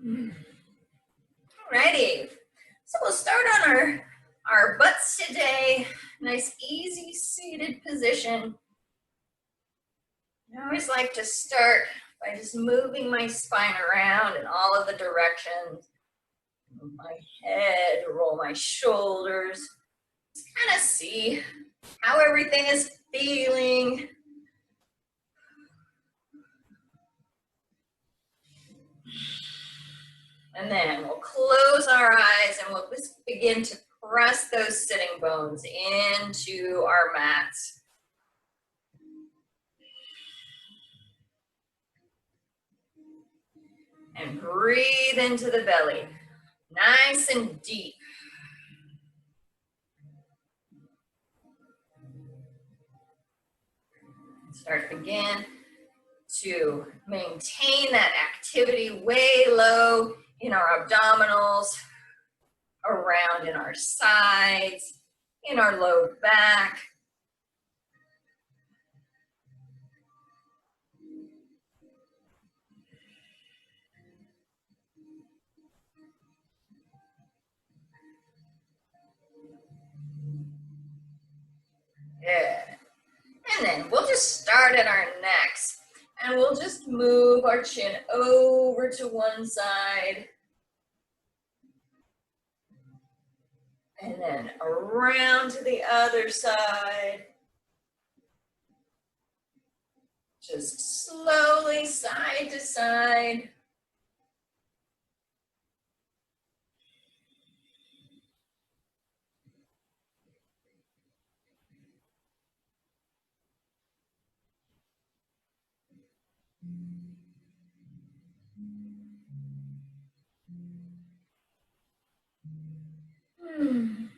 Alrighty, so we'll start on our butts today. Nice, easy seated position. I always like to start by just moving my spine around in all of the directions. Move my head, roll my shoulders. Just kind of see how everything is feeling. And then we'll close our eyes and we'll just begin to press those sitting bones into our mats. And breathe into the belly, nice and deep. Start again to maintain that activity way low in our abdominals, around in our sides, in our low back. Good. And then we'll just start at our necks and we'll just move our chin over to one side and then around to the other side. Just slowly side to side. Good.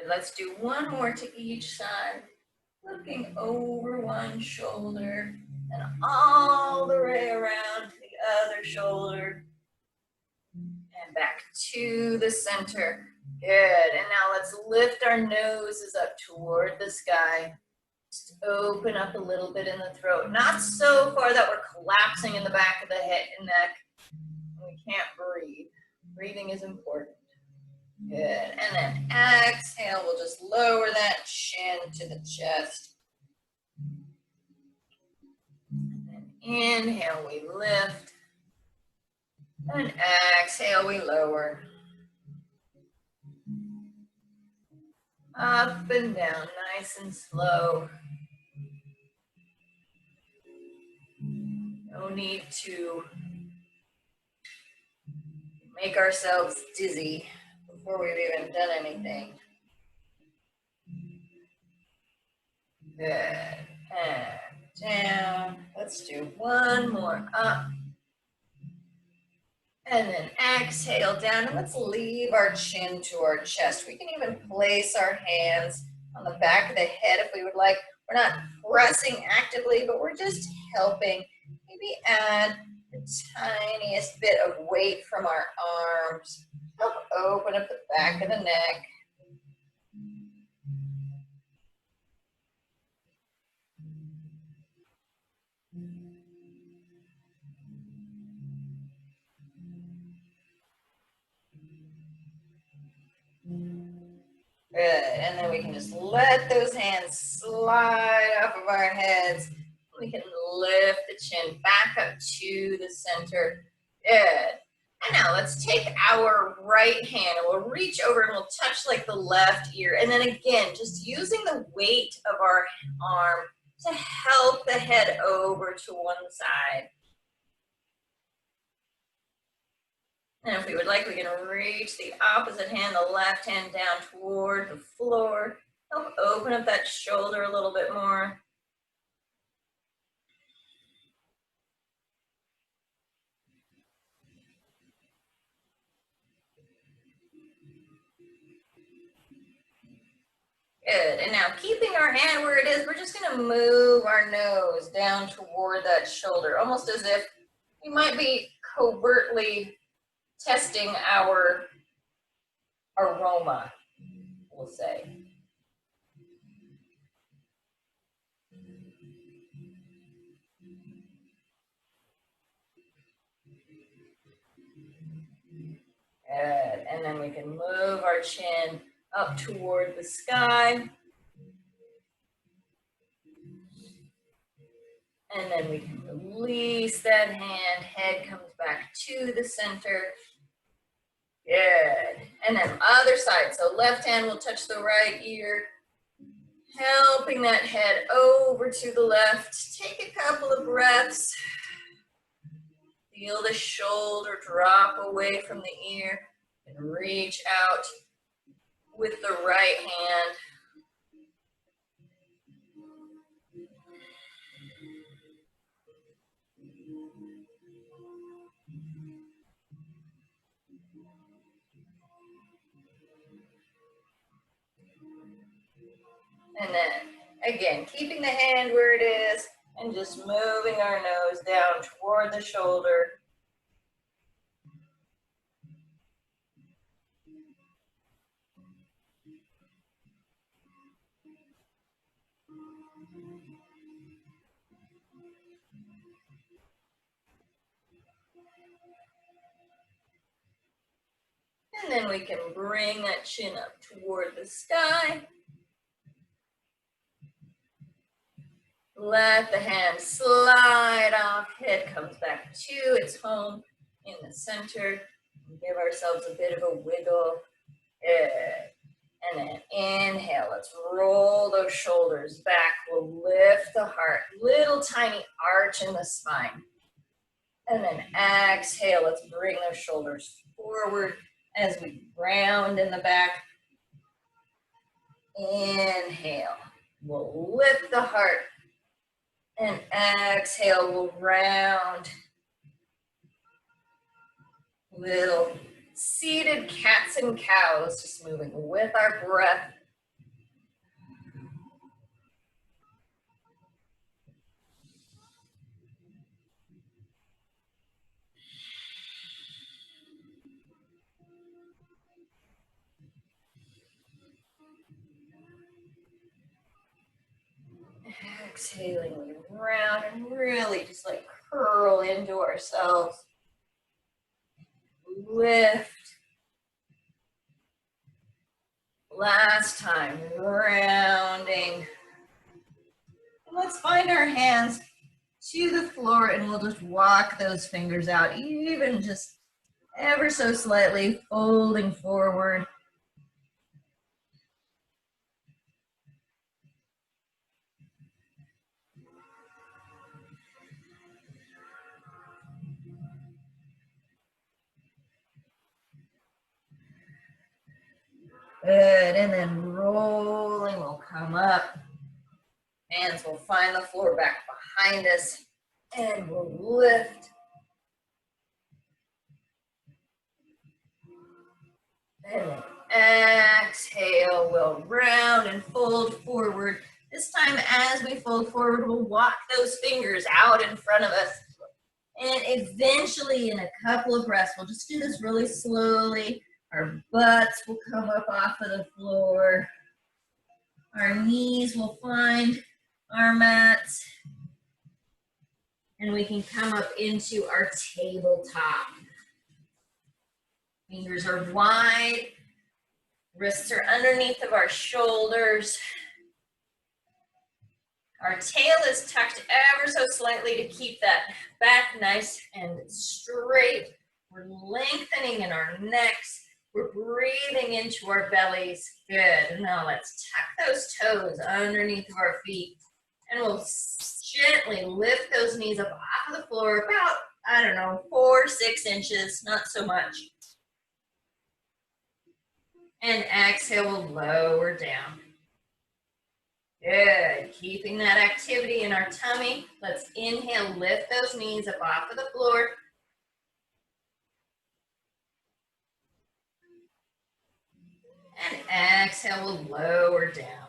Let's do one more to each side. Looking over one shoulder and all the way around to the other shoulder. And back to the center. Good. And now let's lift our noses up toward the sky. Just open up a little bit in the throat. Not so far that we're collapsing in the back of the head and neck. We can't breathe. Breathing is important. Good. And then exhale. We'll just lower that chin to the chest. And then inhale, we lift. And exhale, we lower. Up and down, nice and slow. No need to make ourselves dizzy before we've even done anything. Good. And down. Let's do one more. Up. And then exhale down. And let's leave our chin to our chest. We can even place our hands on the back of the head if we would like. We're not pressing actively, but we're just helping. Maybe add the tiniest bit of weight from our arms. Help open up the back of the neck. Good, and then we can just let those hands slide off of our heads. We can lift the chin back up to the center. Good. And now let's take our right hand and we'll reach over and we'll touch like the left ear. And then again, just using the weight of our arm to help the head over to one side. And if we would like, we can reach the opposite hand, the left hand down toward the floor. Help open up that shoulder a little bit more. Good, and now keeping our hand where it is, we're just gonna move our nose down toward that shoulder, almost as if we might be covertly testing our aroma, we'll say. Good. And then we can move our chin up toward the sky. And then we can release that hand. Head comes back to the center. Good. And then other side. So left hand will touch the right ear. Helping that head over to the left. Take a couple of breaths. Feel the shoulder drop away from the ear and reach out with the right hand. And then again, keeping the hand where it is and just moving our nose down toward the shoulder. And then we can bring that chin up toward the sky. Let the hand slide off. Head comes back to its home in the center. Give ourselves a bit of a wiggle. Good. And then inhale. Let's roll those shoulders back. We'll lift the heart. Little tiny arch in the spine. And then exhale. Let's bring those shoulders forward as we round in the back. Inhale. We'll lift the heart. And exhale, we'll round. Little seated cats and cows, just moving with our breath. Exhaling round and really just like curl into ourselves. Lift. Last time, rounding. And let's find our hands to the floor and we'll just walk those fingers out, even just ever so slightly, folding forward. Good, and then rolling will come up. Hands will find the floor back behind us, and we'll lift. And then exhale, we'll round and fold forward. This time as we fold forward, we'll walk those fingers out in front of us. And eventually, in a couple of breaths, we'll just do this really slowly. Our butts will come up off of the floor. Our knees will find our mats. And we can come up into our tabletop. Fingers are wide. Wrists are underneath of our shoulders. Our tail is tucked ever so slightly to keep that back nice and straight. We're lengthening in our necks. We're breathing into our bellies. Good. Now let's tuck those toes underneath of our feet. And we'll gently lift those knees up off of the floor about, I don't know, 4 or 6 inches, not so much. And exhale, we'll lower down. Good. Keeping that activity in our tummy. Let's inhale, lift those knees up off of the floor. And exhale, we'll lower down.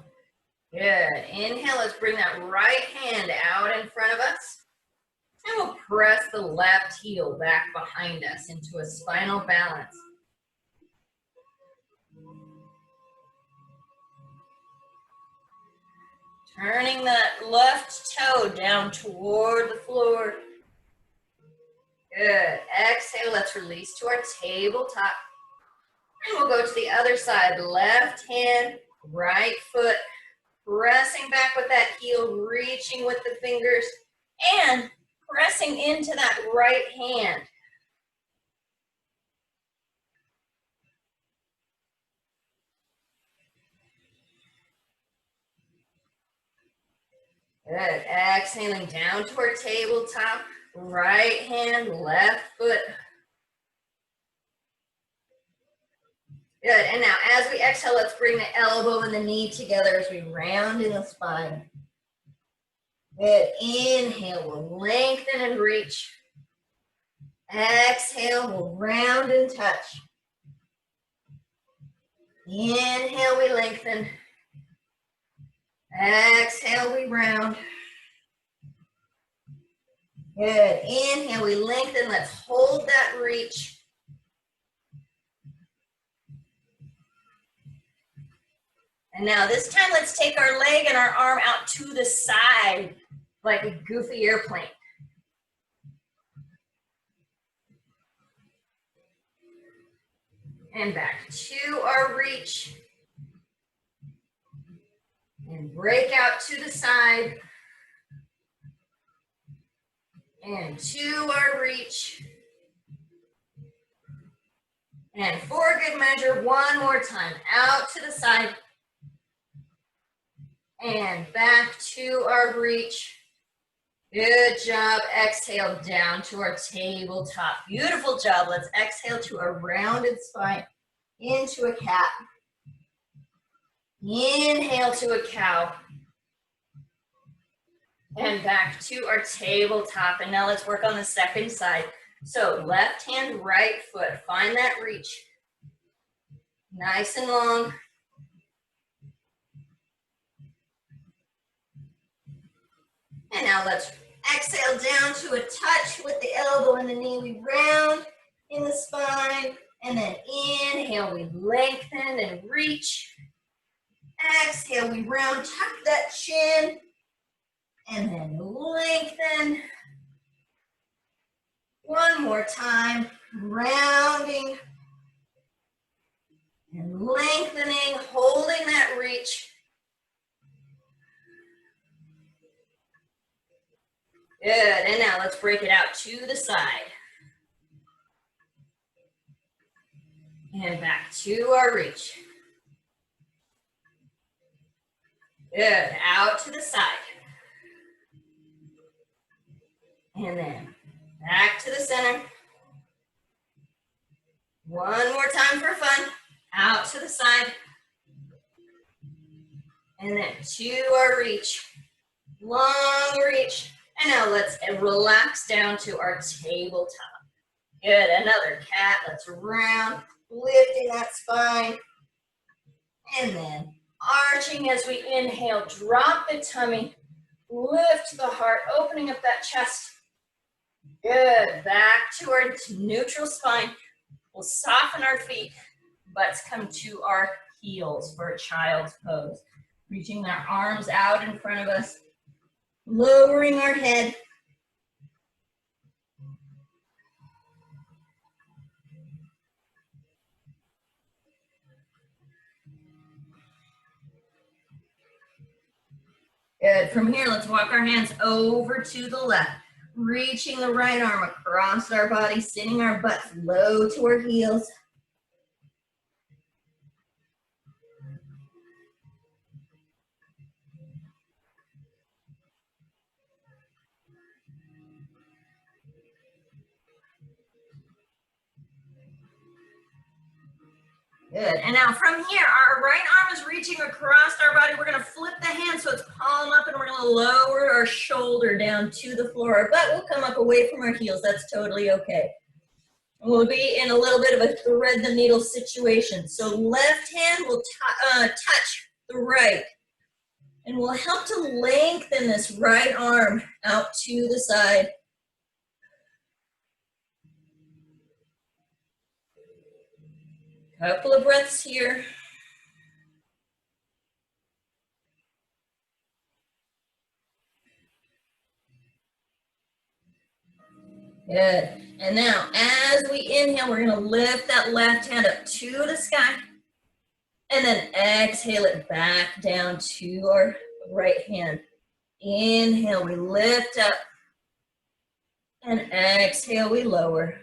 Good. Inhale, let's bring that right hand out in front of us. And we'll press the left heel back behind us into a spinal balance. Turning that left toe down toward the floor. Good. Exhale, let's release to our tabletop. And we'll go to the other side. Left hand, right foot. Pressing back with that heel, reaching with the fingers, and pressing into that right hand. Good. Exhaling down to our tabletop. Right hand, left foot. Good. And now as we exhale, let's bring the elbow and the knee together as we round in the spine. Good. Inhale, we'll lengthen and reach. Exhale, we'll round and touch. Inhale, we lengthen. Exhale, we round. Good. Inhale, we lengthen. Let's hold that reach. And now this time, let's take our leg and our arm out to the side like a goofy airplane. And back to our reach. And break out to the side. And to our reach. And for good measure, one more time. Out to the side. And back to our reach. Good job. Exhale down to our tabletop. Beautiful job. Let's exhale to a rounded spine. Into a cat. Inhale to a cow. And back to our tabletop. And now let's work on the second side. So left hand, right foot. Find that reach. Nice and long. And now let's exhale down to a touch with the elbow and the knee. We round in the spine. And then inhale, we lengthen and reach. Exhale, we round, tuck that chin. And then lengthen. One more time, rounding. And lengthening, holding that reach. Good, and now let's break it out to the side. And back to our reach. Good, out to the side. And then back to the center. One more time for fun. Out to the side. And then to our reach. Long reach. And now let's relax down to our tabletop. Good, another cat. Let's round, lifting that spine. And then arching as we inhale. Drop the tummy. Lift the heart, opening up that chest. Good, back to our neutral spine. We'll soften our feet. Butts come to our heels for a child's pose. Reaching our arms out in front of us. Lowering our head. Good. From here, let's walk our hands over to the left. Reaching the right arm across our body, sitting our butts low to our heels. Good. And now from here, our right arm is reaching across our body. We're going to flip the hand so it's palm up, and we're going to lower our shoulder down to the floor. Our butt will come up away from our heels. That's totally okay. And we'll be in a little bit of a thread the needle situation. So left hand will touch the right. And we'll help to lengthen this right arm out to the side. Couple of breaths here. Good. And now, as we inhale, we're going to lift that left hand up to the sky. And then exhale it back down to our right hand. Inhale, we lift up. And exhale, we lower.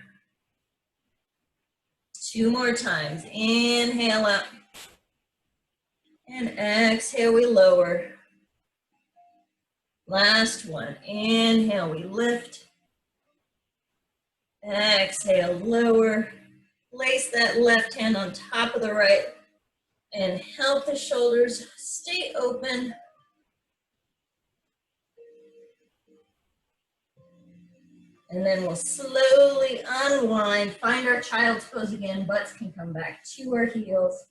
2 more times. Inhale up. And exhale, we lower. Last one. Inhale, we lift. Exhale, lower. Place that left hand on top of the right and help the shoulders stay open. And then we'll slowly unwind, find our child's pose again. Butts can come back to our heels.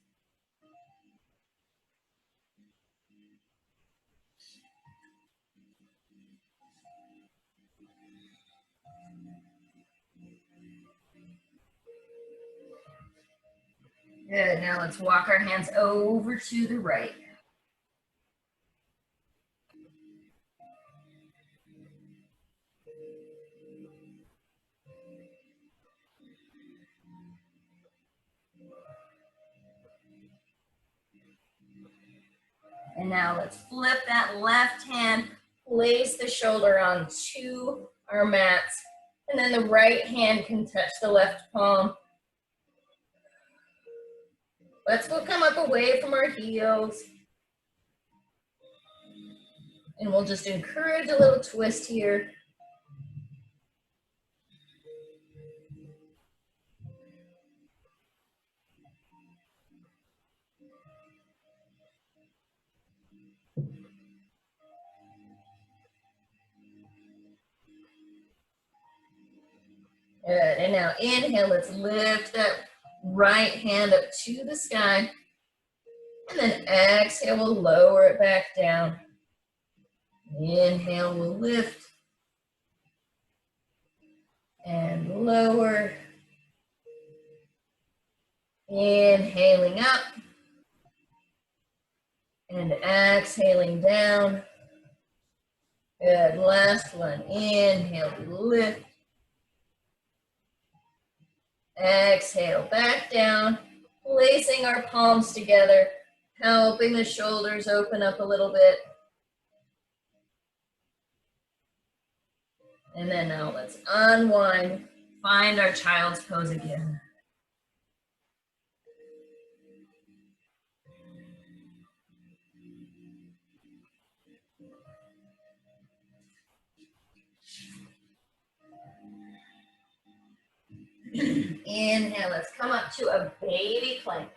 Good, now let's walk our hands over to the right. And now let's flip that left hand, place the shoulder onto our mats, and then the right hand can touch the left palm. Let's go come up away from our heels. And we'll just encourage a little twist here. Good, and now inhale, let's lift that right hand up to the sky. And then exhale, we'll lower it back down. Inhale, we'll lift. And lower. Inhaling up. And exhaling down. Good, last one. Inhale, lift. Exhale, back down. Placing our palms together, helping the shoulders open up a little bit. And then now let's unwind, find our child's pose again. Inhale, let's come up to a baby plank.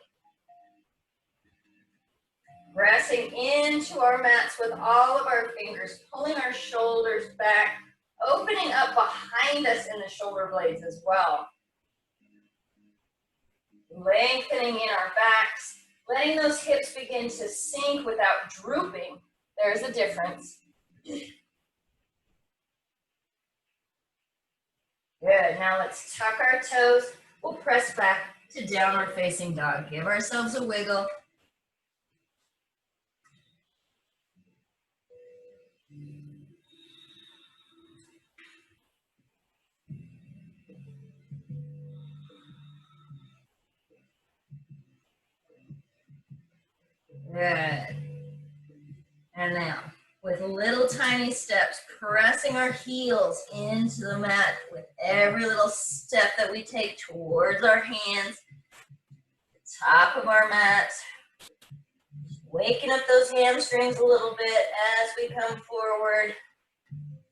Pressing into our mats with all of our fingers, pulling our shoulders back, opening up behind us in the shoulder blades as well. Lengthening in our backs, letting those hips begin to sink without drooping. There's a difference. Good, now let's tuck our toes. We'll press back to downward facing dog. Give ourselves a wiggle. Good. And now, with little tiny steps, pressing our heels into the mat with every little step that we take towards our hands, the top of our mat, waking up those hamstrings a little bit as we come forward,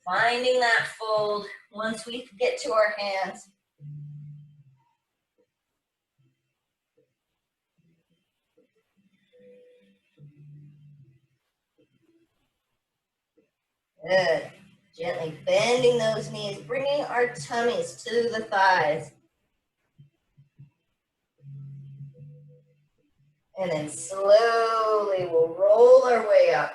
finding that fold once we get to our hands. Good. Gently bending those knees, bringing our tummies to the thighs. And then slowly we'll roll our way up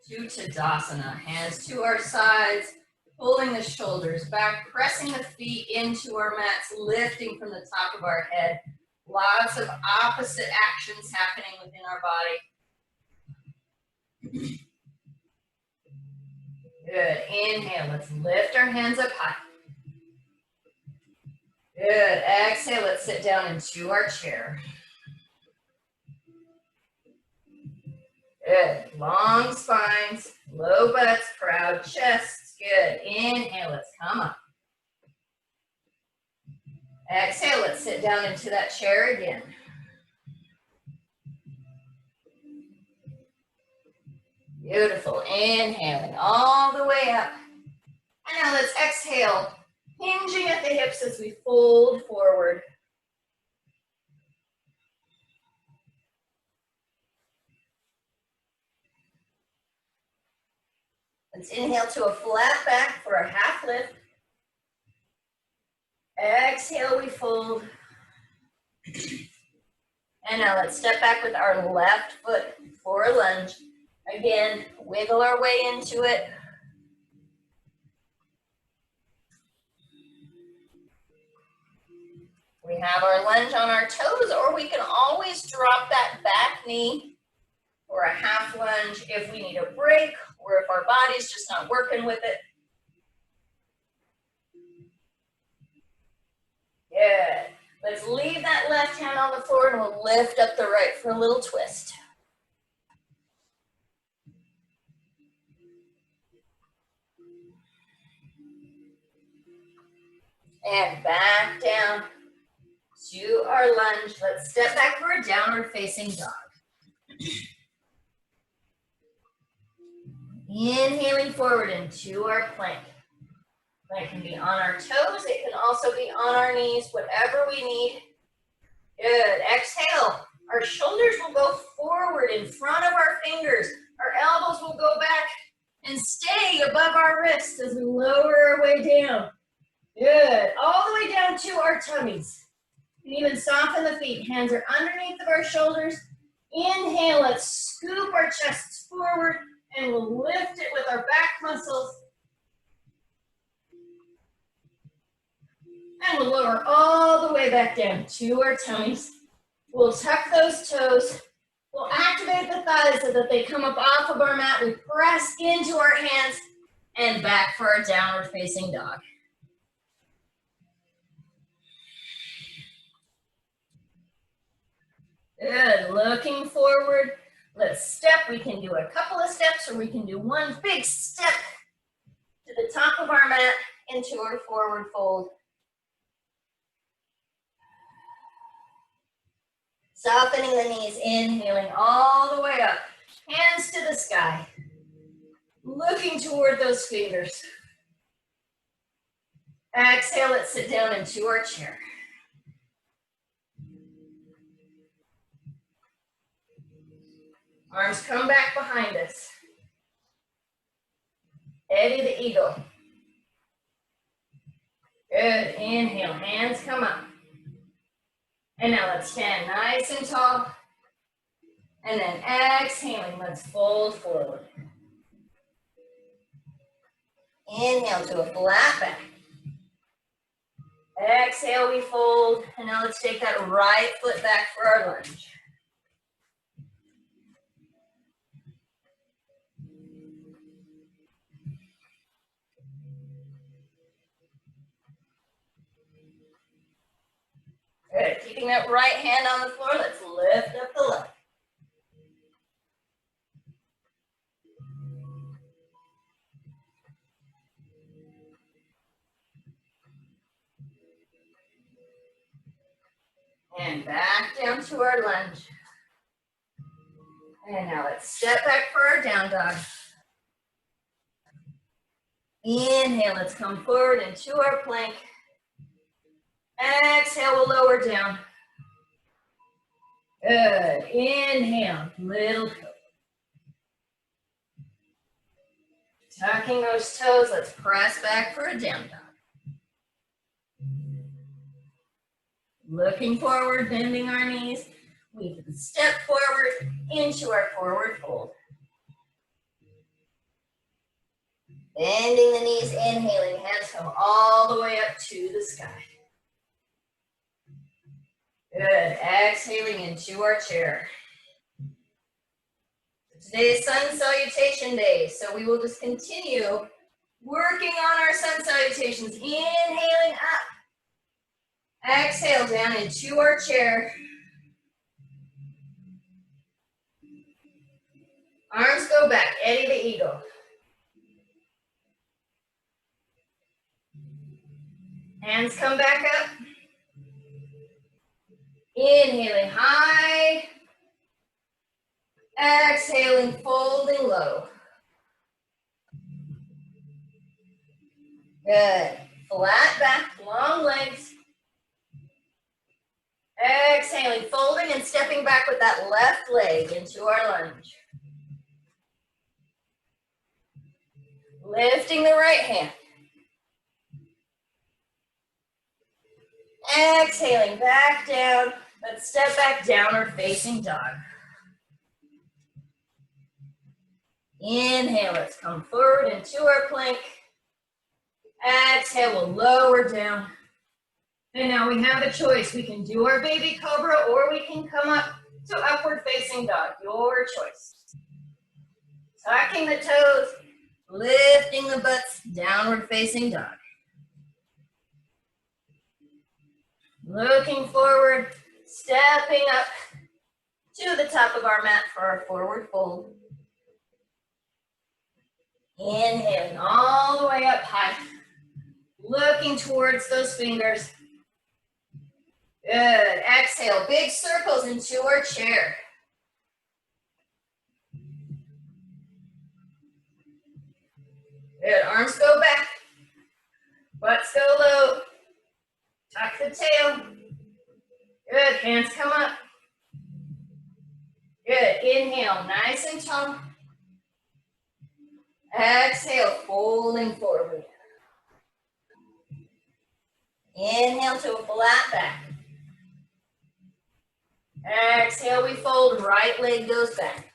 to Tadasana. Hands to our sides, pulling the shoulders back, pressing the feet into our mats, lifting from the top of our head. Lots of opposite actions happening within our body. Good. Inhale. Let's lift our hands up high. Good. Exhale. Let's sit down into our chair. Good. Long spines, low butts, proud chests. Good. Inhale. Let's come up. Exhale. Let's sit down into that chair again. Beautiful. Inhaling all the way up. And now let's exhale, hinging at the hips as we fold forward. Let's inhale to a flat back for a half lift. Exhale, we fold. And now let's step back with our left foot for a lunge. Again, wiggle our way into it. We have our lunge on our toes, or we can always drop that back knee for a half lunge if we need a break, or if our body's just not working with it. Good. Let's leave that left hand on the floor and we'll lift up the right for a little twist. And back down to our lunge. Let's step back for a downward facing dog. Inhaling forward into our plank. Plank can be on our toes. It can also be on our knees, whatever we need. Good. Exhale. Our shoulders will go forward in front of our fingers. Our elbows will go back and stay above our wrists as we lower our way down. Good. All the way down to our tummies. You can even soften the feet. Hands are underneath of our shoulders. Inhale, let's scoop our chests forward and we'll lift it with our back muscles. And we'll lower all the way back down to our tummies. We'll tuck those toes. We'll activate the thighs so that they come up off of our mat. We press into our hands and back for our downward facing dog. Good, looking forward. Let's step. We can do a couple of steps or we can do one big step to the top of our mat into our forward fold. Softening the knees, inhaling all the way up. Hands to the sky. Looking toward those fingers. Exhale, let's sit down into our chair. Arms come back behind us. Eddie the eagle. Good, inhale, hands come up. And now let's stand nice and tall. And then exhaling, let's fold forward. Inhale to a flat back. Exhale, we fold. And now let's take that right foot back for our lunge. Good, keeping that right hand on the floor, let's lift up the left. And back down to our lunge. And now let's step back for our down dog. Inhale, let's come forward into our plank. Exhale, we'll lower down. Good. Inhale, little toe. Tucking those toes, let's press back for a down dog. Looking forward, bending our knees. We can step forward into our forward fold. Bending the knees, inhaling, hands come all the way up to the sky. Good, exhaling into our chair. Today is Sun Salutation Day, so we will just continue Working on our sun salutations. Inhaling up. Exhale down into our chair. Arms go back, Eddie the eagle. Hands come back up. Inhaling high. Exhaling, folding low. Good. Flat back, long legs. Exhaling, folding and stepping back with that left leg into our lunge. Lifting the right hand. Exhaling, back down. Let's step back, downward facing dog. Inhale, let's come forward into our plank. Exhale, we'll lower down. And now we have a choice. We can do our baby cobra or we can come up to upward facing dog. Your choice. Tucking the toes, lifting the butts, downward facing dog. Looking forward, stepping up to the top of our mat for our forward fold. Inhaling all the way up high. Looking towards those fingers. Good. Exhale, big circles into our chair. Good. Arms go back. Butts go low. Tuck the tail. Good. Hands come up. Good. Inhale, nice and tall. Exhale, folding forward. Inhale to a flat back. Exhale, we fold, right leg goes back.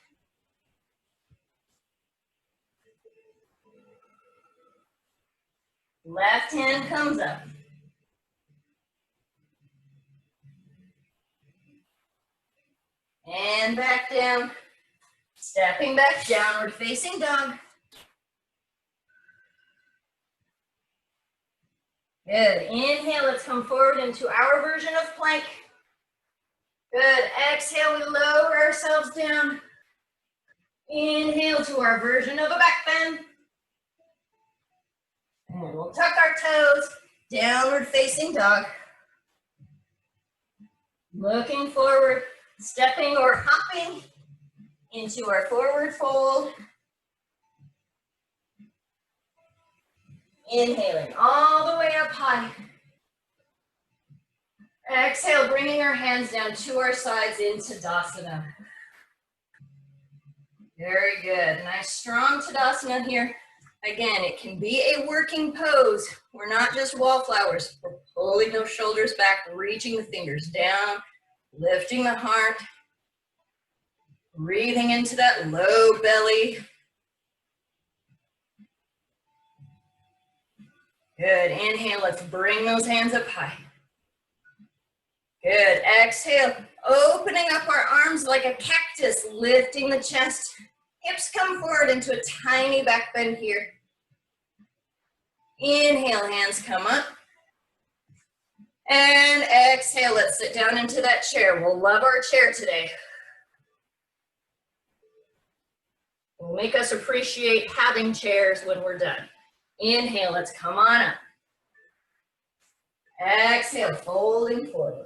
Left hand comes up. And back down. Stepping back, downward facing dog. Good. Inhale, let's come forward into our version of plank. Good. Exhale, we lower ourselves down. Inhale to our version of a back bend. And we'll tuck our toes, downward facing dog. Looking forward, stepping or hopping into our forward fold. Inhaling all the way up high. Exhale, bringing our hands down to our sides into Tadasana. Very good. Nice strong Tadasana here. Again, it can be a working pose. We're not just wallflowers. We're pulling those shoulders back, reaching the fingers down, lifting the heart, breathing into that low belly. Good. Inhale, let's bring those hands up high. Good. Exhale, opening up our arms like a cactus, lifting the chest. Hips come forward into a tiny back bend here. Inhale, hands come up. And exhale, let's sit down into that chair. We'll love our chair today. It'll make us appreciate having chairs when we're done. Inhale, let's come on up. Exhale, folding forward.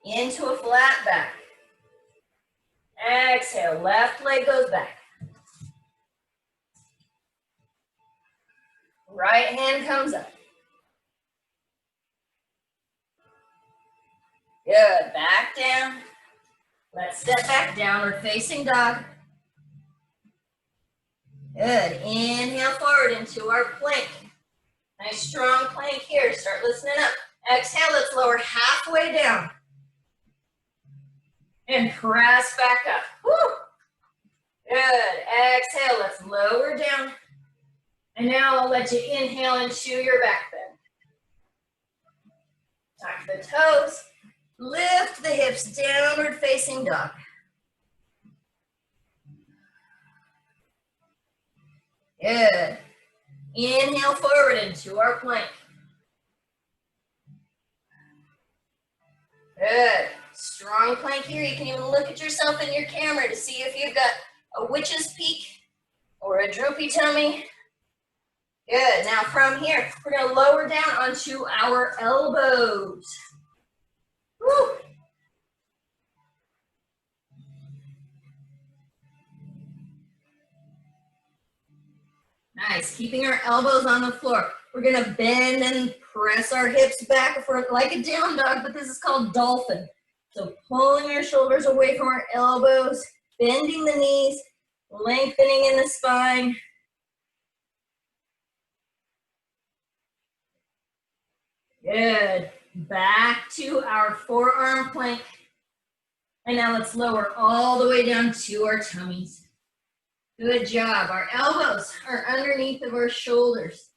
Into a flat back. Exhale, left leg goes back. Right hand comes up. Good, back down. Let's step back, downward facing dog. Good, inhale forward into our plank. Nice strong plank here, start listening up. Exhale, let's lower halfway down. And press back up. Woo. Good, exhale, let's lower down. And now I'll let you inhale into your back bend. Tuck the toes, lift the hips, downward facing dog. Good. Inhale forward into our plank. Good. Strong plank here. You can even look at yourself in your camera to see if you've got a witch's peak or a droopy tummy. Good. Now from here, we're going to lower down onto our elbows. Woo. Nice. Keeping our elbows on the floor. We're going to bend and press our hips back for like a down dog, but this is called dolphin. So pulling our shoulders away from our elbows, bending the knees, lengthening in the spine. Good. Back to our forearm plank. And now let's lower all the way down to our tummies. Good job. Our elbows are underneath of our shoulders.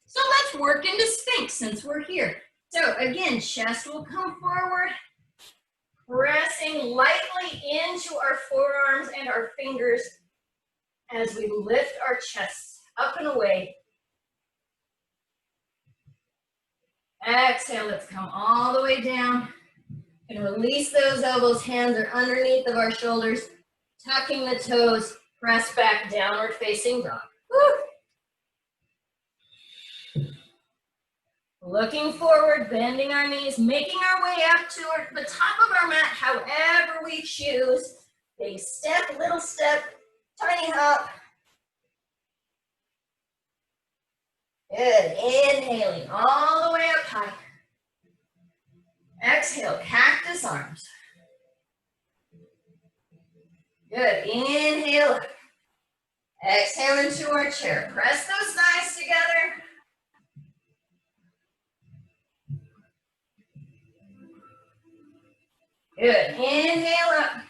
So let's work into Sphinx since we're here. So again, chest will come forward, pressing lightly into our forearms and our fingers as we lift our chests up and away. Exhale, let's come all the way down and release those elbows. Hands are underneath of our shoulders, tucking the toes, press back, downward facing dog. Woo. Looking forward, bending our knees, making our way up to the top of our mat, however we choose. Big step, little step, tiny hop. Good. Inhaling all the way up high. Exhale, cactus arms. Good. Inhale up. Exhale into our chair. Press those thighs together. Good. Inhale up.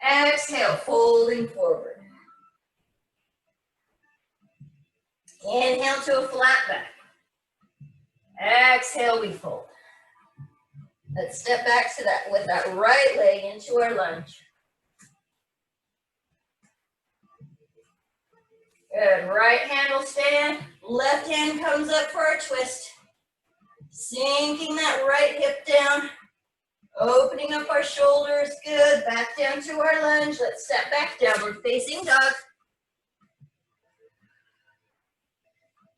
Exhale, folding forward. Inhale to a flat back. Exhale, we fold. Let's step back to that with that right leg into our lunge. Good. Right hand will stay in. Left hand comes up for our twist. Sinking that right hip down. Opening up our shoulders. Good. Back down to our lunge. Let's step back, downward facing dog.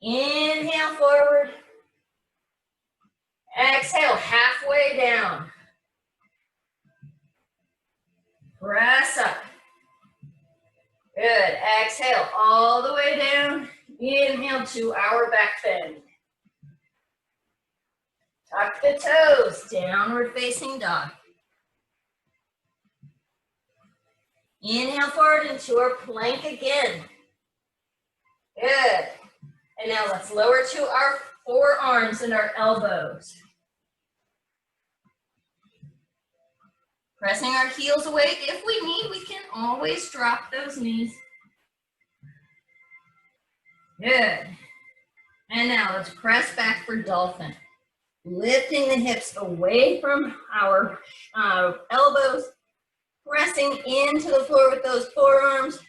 Inhale forward. Exhale, halfway down. Press up. Good. Exhale all the way down. Inhale to our back bend. Tuck the toes, downward facing dog. Inhale forward into our plank again. Good. And now let's lower to our forearms and our elbows. Pressing our heels away. If we need, we can always drop those knees. Good. And now let's press back for dolphin. Lifting the hips away from our elbows. Pressing into the floor with those forearms.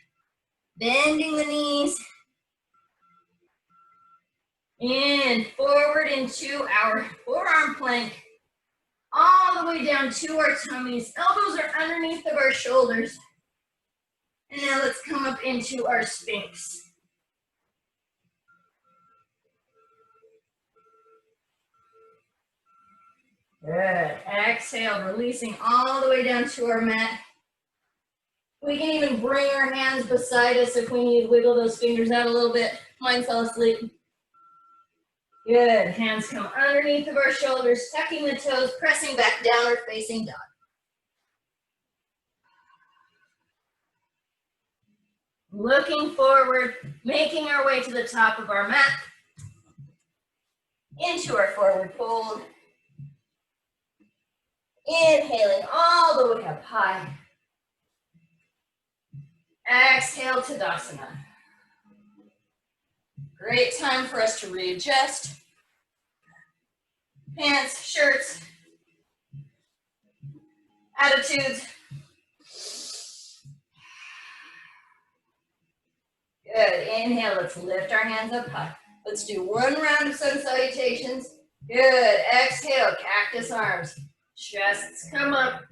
Bending the knees. And forward into our forearm plank. All the way down to our tummies. Elbows are underneath of our shoulders. And now let's come up into our Sphinx. Good. Exhale, releasing all the way down to our mat. We can even bring our hands beside us if we need. Wiggle those fingers out a little bit. Mine fell asleep. Good. Hands come underneath of our shoulders, tucking the toes, pressing back, downward facing dog. Looking forward, making our way to the top of our mat. Into our forward fold. Inhaling all the way up high. Exhale, Tadasana. Great time for us to readjust. Pants, shirts, attitudes. Good. Inhale, let's lift our hands up high. Let's do one round of sun salutations. Good. Exhale, cactus arms. Chests come up.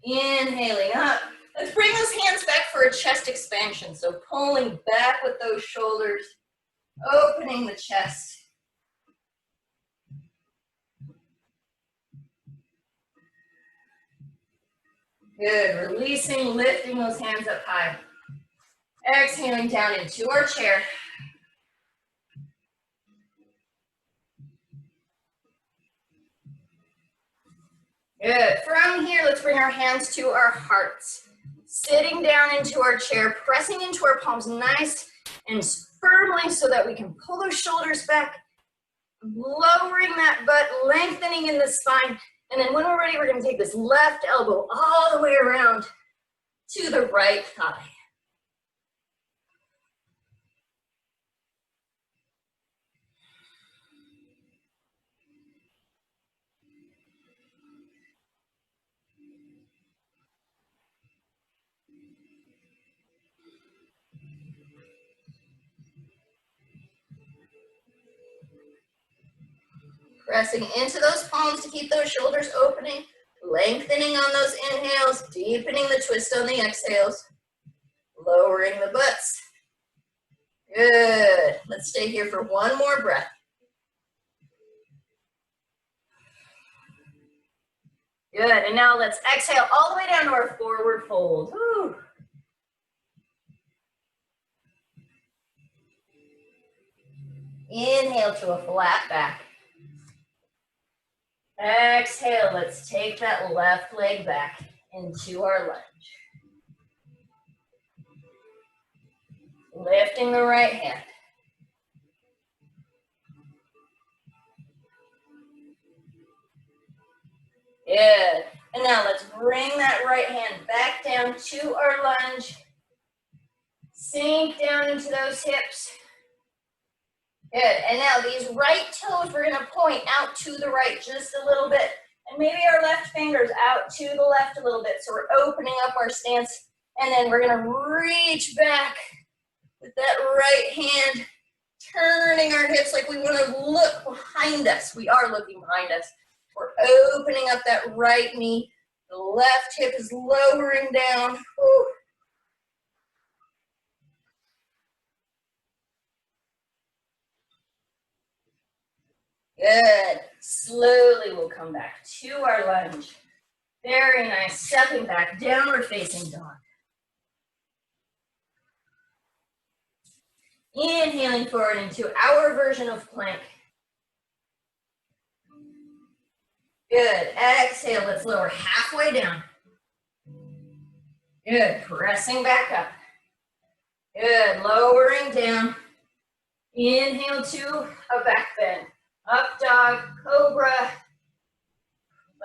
Inhaling up. Let's bring those hands back for a chest expansion. So pulling back with those shoulders, opening the chest. Good. Releasing, lifting those hands up high. Exhaling down into our chair. Good. From here, let's bring our hands to our hearts. Sitting down into our chair, pressing into our palms nice and firmly so that we can pull those shoulders back, lowering that butt, lengthening in the spine. And then when we're ready, we're going to take this left elbow all the way around to the right thigh. Pressing into those palms to keep those shoulders opening, lengthening on those inhales, deepening the twist on the exhales, lowering the butts. Good. Let's stay here for one more breath. Good. And now let's exhale all the way down to our forward fold. Woo. Inhale to a flat back. Exhale, let's take that left leg back into our lunge. Lifting the right hand. Good. And now let's bring that right hand back down to our lunge. Sink down into those hips. Good. And now these right toes, we're going to point out to the right just a little bit. And maybe our left fingers out to the left a little bit. So we're opening up our stance. And then we're going to reach back with that right hand, turning our hips like we want to look behind us. We are looking behind us. We're opening up that right knee. The left hip is lowering down. Whew. Good. Slowly we'll come back to our lunge. Very nice. Stepping back, downward facing dog. Inhaling forward into our version of plank. Good. Exhale, let's lower halfway down. Good. Pressing back up. Good. Lowering down. Inhale to a back bend. Up dog, cobra.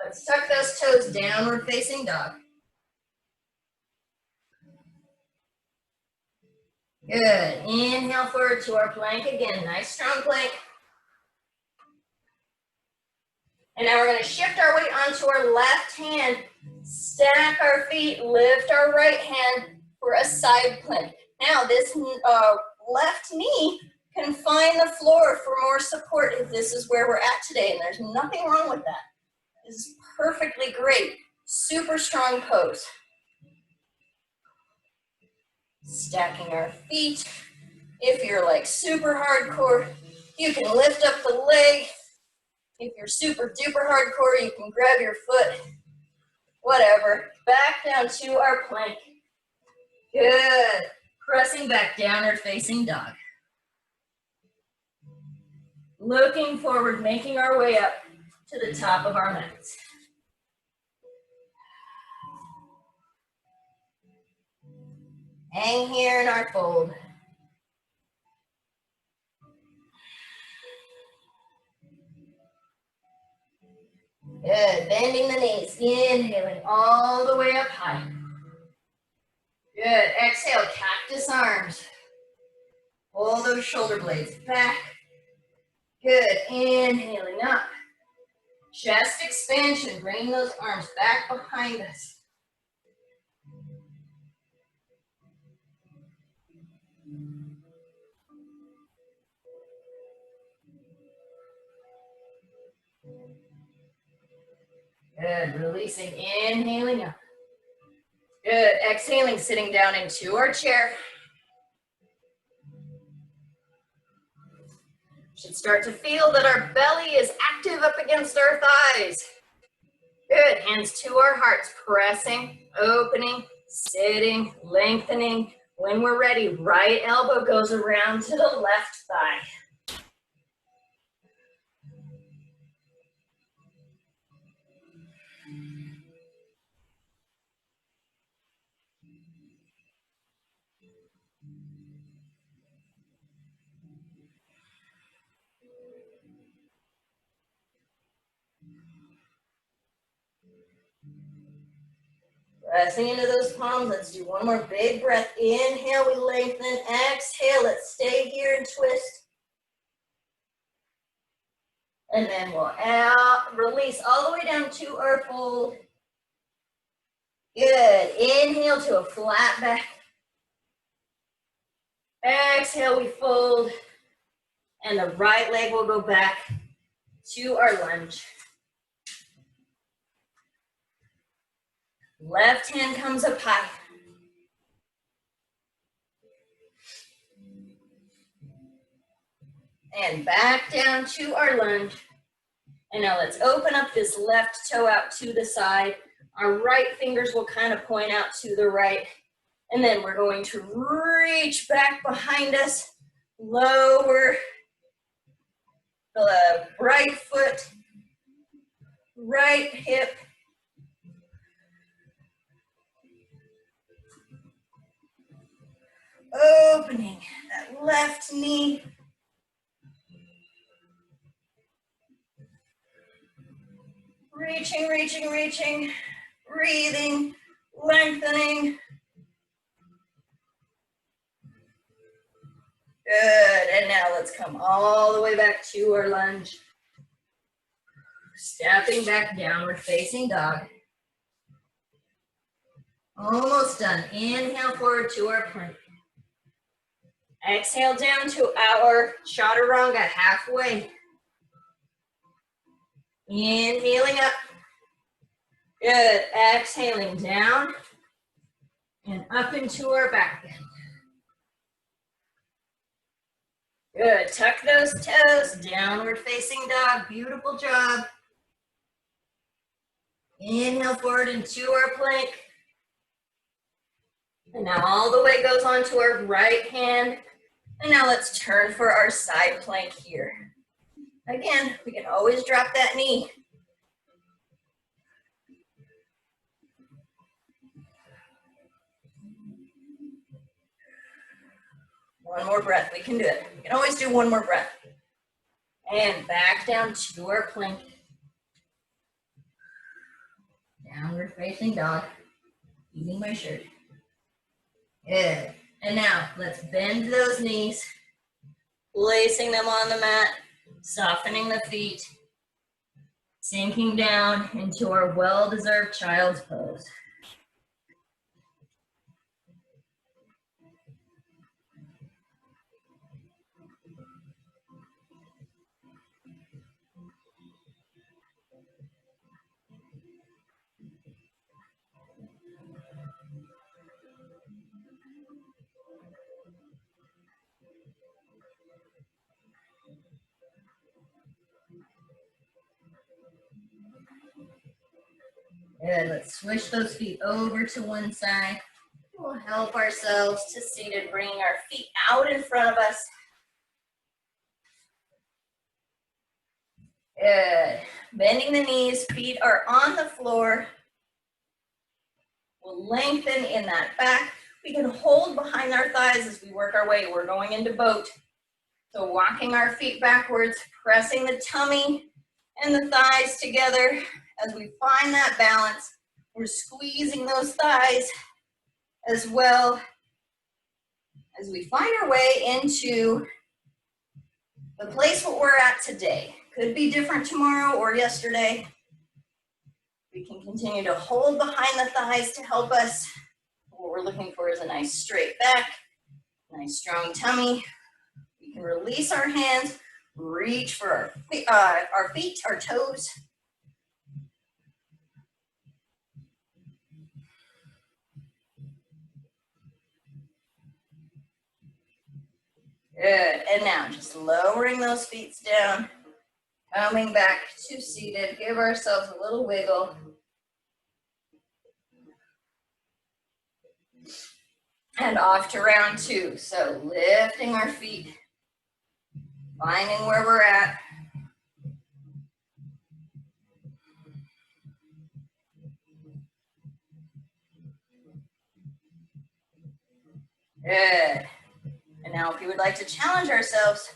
Let's tuck those toes, downward facing dog. Good. Inhale forward to our plank again. Nice strong plank. And now we're going to shift our weight onto our left hand. Stack our feet, lift our right hand for a side plank. Now this left knee can find the floor for more support if this is where we're at today, and there's nothing wrong with that. This is perfectly great. Super strong pose. Stacking our feet. If you're like super hardcore, you can lift up the leg. If you're super duper hardcore, you can grab your foot. Whatever. Back down to our plank. Good. Pressing back, downward facing dog. Looking forward, making our way up to the top of our mats. Hang here in our fold. Good, bending the knees, inhaling all the way up high. Good, exhale, cactus arms. Pull those shoulder blades back. Good, inhaling up. Chest expansion, bringing those arms back behind us. Good, releasing, inhaling up. Good, exhaling, sitting down into our chair. Should start to feel that our belly is active up against our thighs. Good, hands to our hearts, pressing, opening, sitting, lengthening. When we're ready, right elbow goes around to the left thigh. Pressing into those palms. Let's do one more big breath. Inhale, we lengthen. Exhale, let's stay here and twist. And then we'll out, release all the way down to our fold. Good. Inhale to a flat back. Exhale, we fold. And the right leg will go back to our lunge. Left hand comes up high. And back down to our lunge. And now let's open up this left toe out to the side. Our right fingers will kind of point out to the right. And then we're going to reach back behind us, lower the right foot, right hip. Opening that left knee. Reaching, reaching, reaching, breathing, lengthening. Good, and now let's come all the way back to our lunge. Stepping back, downward facing dog. Almost done. Inhale forward to our plank. Exhale down to our chaturanga, halfway. Inhaling up. Good. Exhaling down and up into our back bend. Good. Tuck those toes. Downward facing dog. Beautiful job. Inhale forward into our plank. And now all the way goes onto our right hand. And now let's turn for our side plank here. Again, we can always drop that knee. One more breath, we can do it. We can always do one more breath. And back down to our plank. Downward facing dog. Eating my shirt. Good. And now let's bend those knees, placing them on the mat, softening the feet, sinking down into our well-deserved child's pose. Good, let's switch those feet over to one side. We'll help ourselves to seated, bringing our feet out in front of us. Good, bending the knees, feet are on the floor. We'll lengthen in that back. We can hold behind our thighs as we work our way. We're going into boat. So walking our feet backwards, pressing the tummy and the thighs together. As we find that balance, we're squeezing those thighs as well as we find our way into the place where we're at today. Could be different tomorrow or yesterday. We can continue to hold behind the thighs to help us. What we're looking for is a nice straight back, nice strong tummy. We can release our hands, reach for our feet, our toes. Good. And now just lowering those feet down, coming back to seated. Give ourselves a little wiggle. And off to round two. So lifting our feet, finding where we're at. Good. And now if you would like to challenge ourselves,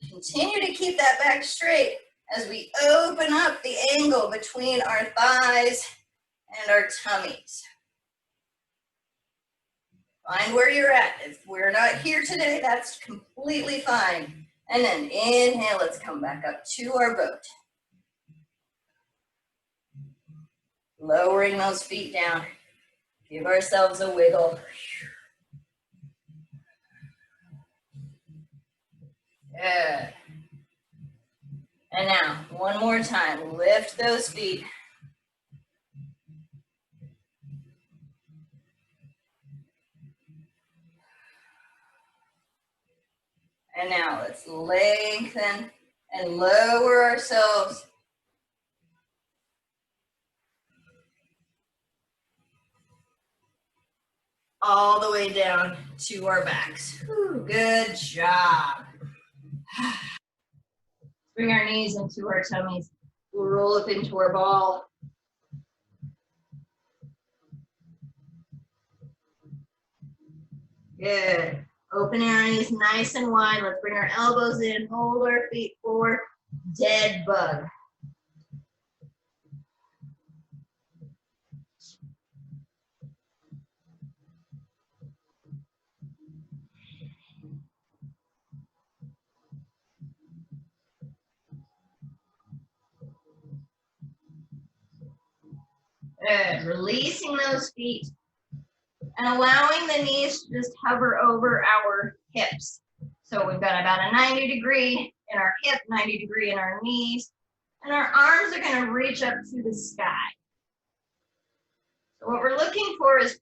continue to keep that back straight as we open up the angle between our thighs and our tummies. Find where you're at. If we're not here today, that's completely fine. And then inhale, let's come back up to our boat. Lowering those feet down. Give ourselves a wiggle. Good. And now, one more time, lift those feet. And now let's lengthen and lower ourselves. All the way down to our backs. Whew, good job. Bring our knees into our tummies. We'll roll up into our ball. Good. Opening our knees nice and wide. Let's bring our elbows in. Hold our feet forward. Dead bug. Good. Releasing those feet and allowing the knees to just hover over our hips. So we've got about a 90 degree in our hip, 90 degree in our knees, and our arms are going to reach up to the sky. So what we're looking for is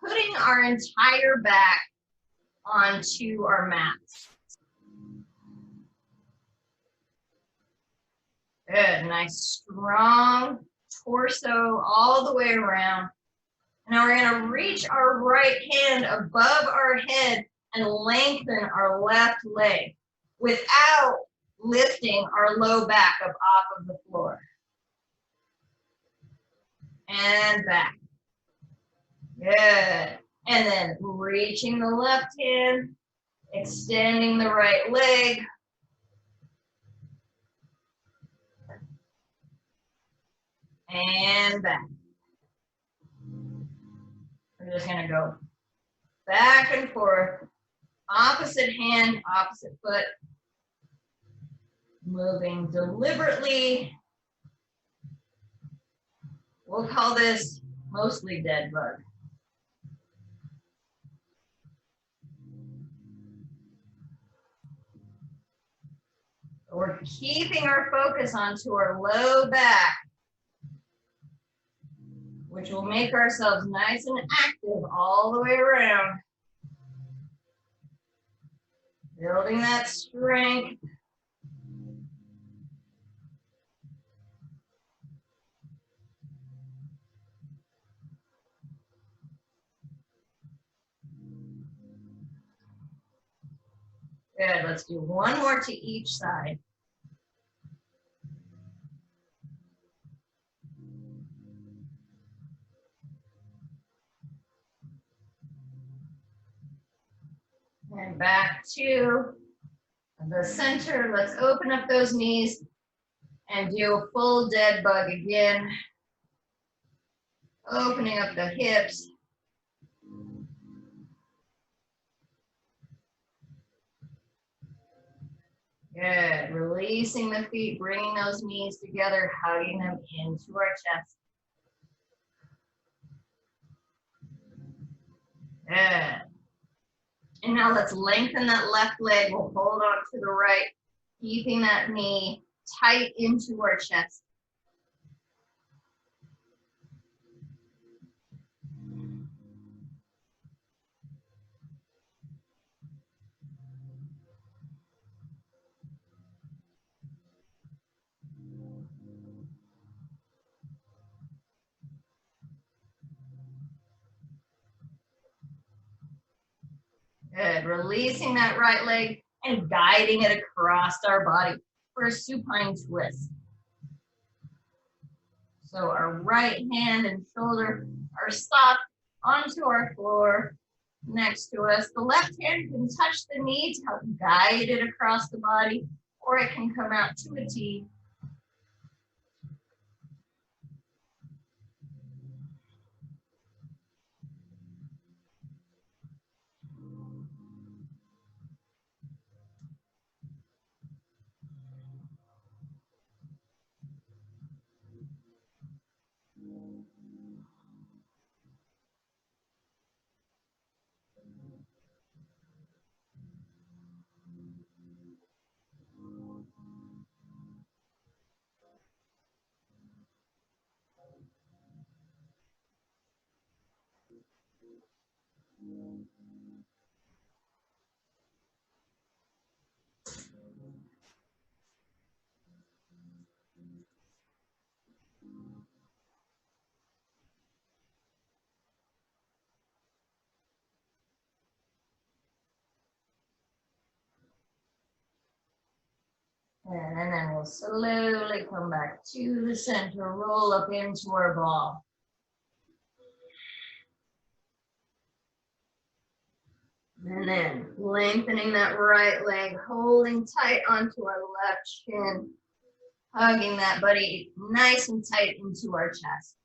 putting our entire back onto our mats. Good, nice strong torso all the way around. Now we're going to reach our right hand above our head and lengthen our left leg without lifting our low back up off of the floor. And back. Good. And then reaching the left hand, extending the right leg. And back. We're just going to go back and forth. Opposite hand, opposite foot. Moving deliberately. We'll call this mostly dead bug. We're keeping our focus onto our low back, which will make ourselves nice and active all the way around. Building that strength. Good, let's do one more to each side. And back to the center. Let's open up those knees and do a full dead bug again. Opening up the hips. Good. Releasing the feet, bringing those knees together, hugging them into our chest. Good. And now let's lengthen that left leg. We'll hold on to the right, keeping that knee tight into our chest. Good. Releasing that right leg and guiding it across our body for a supine twist. So our right hand and shoulder are soft onto our floor next to us. The left hand can touch the knee to help guide it across the body, or it can come out to a T. And then we'll slowly come back to the center, roll up into our ball. And then lengthening that right leg, holding tight onto our left shin, hugging that buddy nice and tight into our chest.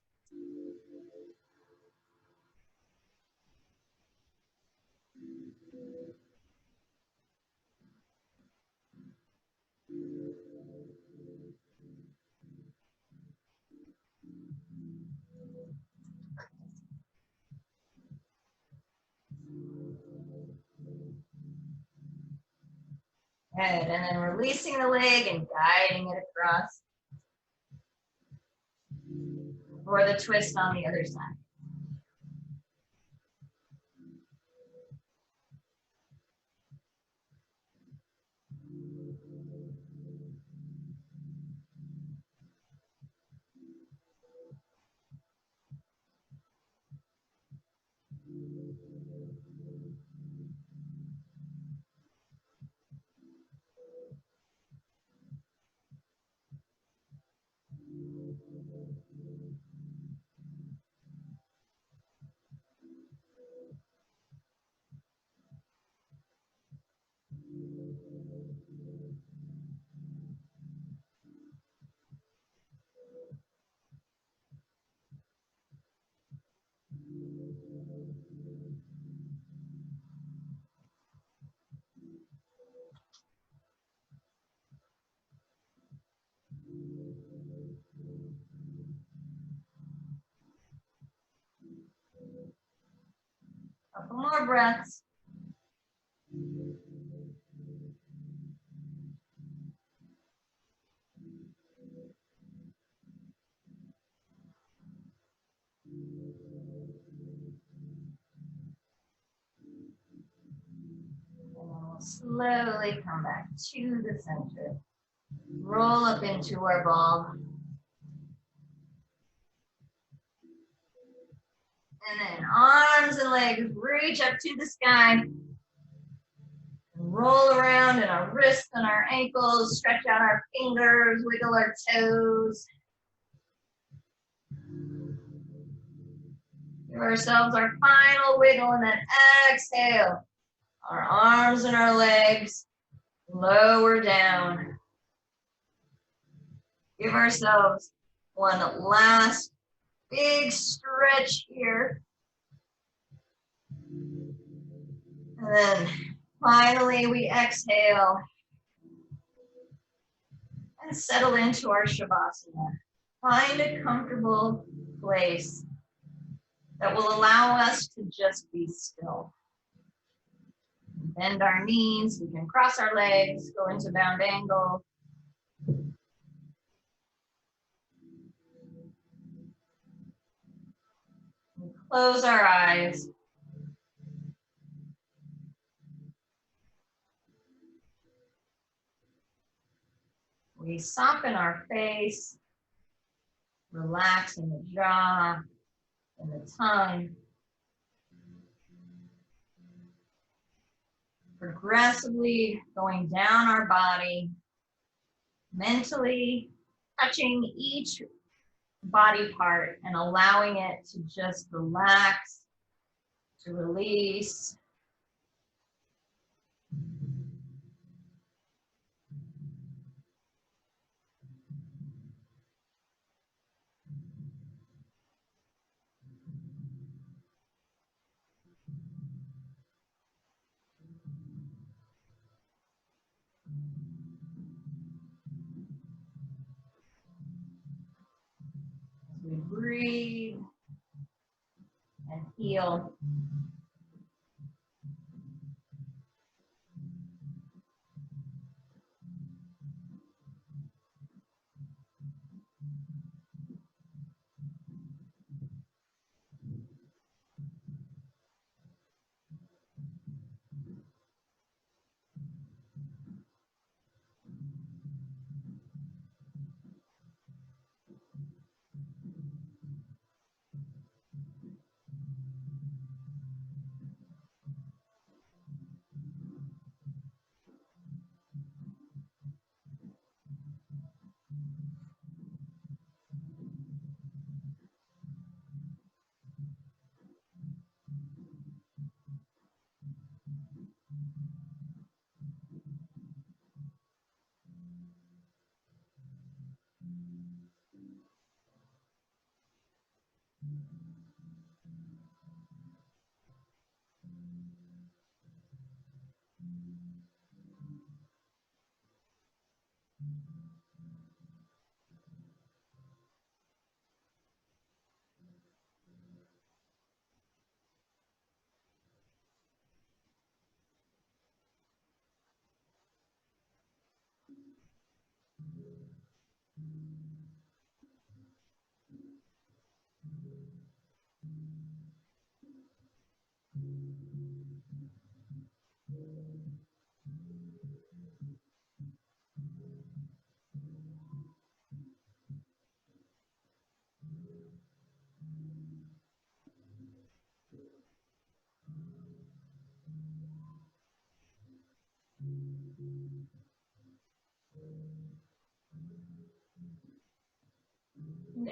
Good, and then releasing the leg and guiding it across for the twist on the other side. Couple more breaths. And then we'll slowly come back to the center. Roll up into our ball. And then arms and legs reach up to the sky. Roll around in our wrists and our ankles, stretch out our fingers, wiggle our toes. Give ourselves our final wiggle and then exhale. Our arms and our legs lower down. Give ourselves one last big stretch here. And then finally we exhale and settle into our Shavasana. Find a comfortable place that will allow us to just be still. Bend our knees, we can cross our legs, go into bound angle. And close our eyes. We soften our face, relaxing the jaw and the tongue. Progressively going down our body, mentally touching each body part and allowing it to just relax, to release. As we breathe and heal.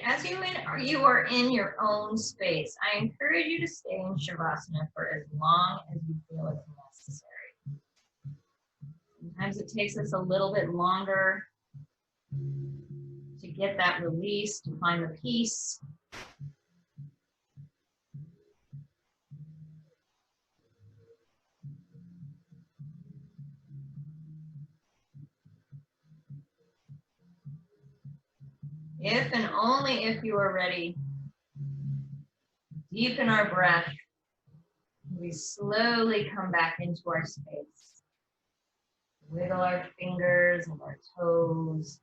As you are in your own space, I encourage you to stay in Shavasana for as long as you feel it's necessary. Sometimes it takes us a little bit longer to get that release, to find the peace. If and only if you are ready, deepen our breath. We slowly come back into our space. Wiggle our fingers and our toes.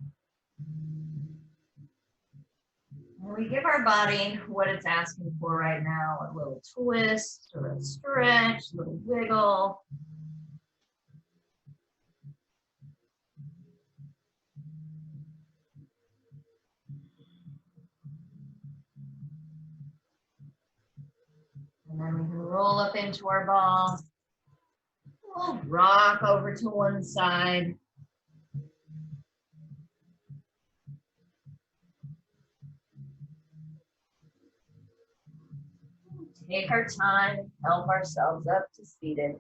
And we give our body what it's asking for right now, a little twist or a stretch, a little wiggle. And then we can roll up into our ball. We'll rock over to one side. Take our time and help ourselves up to seated.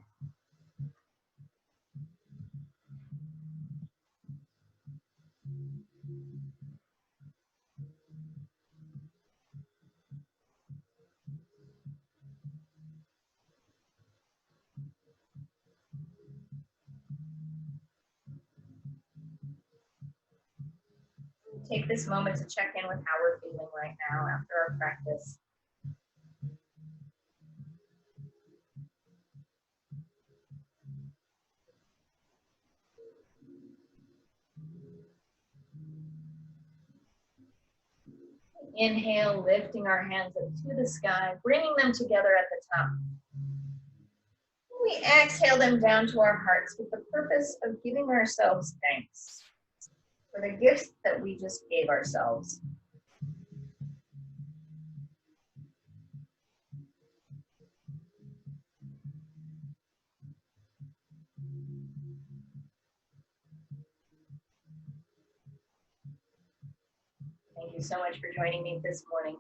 Take this moment to check in with how we're feeling right now after our practice. Inhale, lifting our hands up to the sky, bringing them together at the top. We exhale them down to our hearts with the purpose of giving ourselves thanks for the gifts that we just gave ourselves. Thank you so much for joining me this morning,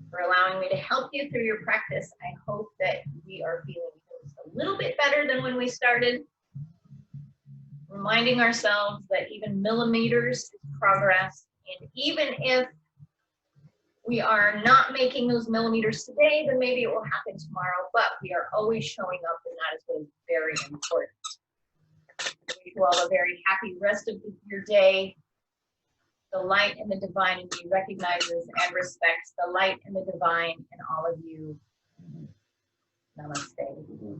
for allowing me to help you through your practice. I hope that we are feeling just a little bit better than when we started. Reminding ourselves that even millimeters is progress, and even if we are not making those millimeters today, then maybe it will happen tomorrow, but we are always showing up, and that is what is very important. I wish you all a very happy rest of your day. The light and the divine in you recognizes and respects the light and the divine in all of you. Namaste.